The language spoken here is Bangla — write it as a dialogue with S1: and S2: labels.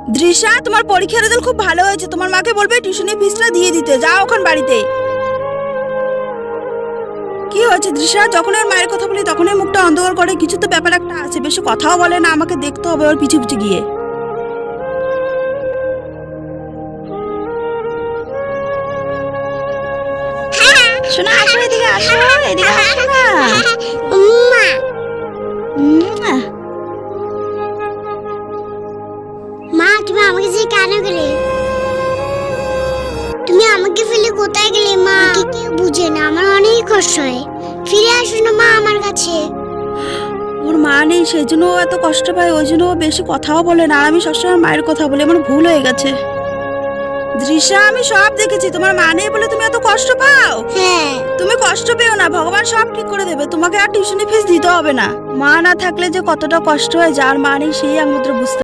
S1: দৃশা, তোমার পরীক্ষার রেজাল্ট খুব ভালো হয়েছে, তোমার মাকে বলবে টিউশনি ফিসটা দিয়ে দিতে। যাও এখন বাড়িতে। কি হয়েছে দৃশা? যখন ওর মায়ের কথা বলি তখনই মুখটা অন্ধকার করে। কিছু তো ব্যাপার একটা আছে, বেশি কথাও বলে না, আমাকে দেখতে হবে ওর পিছু পিছু গিয়ে। শোনা, আসো এদিকে, আসো এদিকে, আসো না।
S2: মা, তুমি আমাকে যে কেন গেলে? তুমি আমাকে ফেলে কোথায় গেলে মা? কেউ বুঝে না, আমার অনেক কষ্ট হয়। ফিরে আসো না মা আমার কাছে।
S1: ওর মা নেই, সেই জন্য ও এত কষ্ট পায়, ওই জন্য ও বেশি কথাও বলে না। আর আমি সবসময় মায়ের কথা বলি, আমার ভুল হয়ে গেছে। দৃশা, আমি সব দেখেছি, তোমার মা নেই বলে তুমি এত কষ্ট পাও।
S2: হ্যাঁ,
S1: তুমি কষ্ট পেও না, ভগবান সব ঠিক করে দেবে। তোমাকে আর টিউশনি ফিস দিতে হবে না। মা না থাকলে যে কতটা কষ্ট হয়, যার মা নেই সেই একমাত্র বুঝতে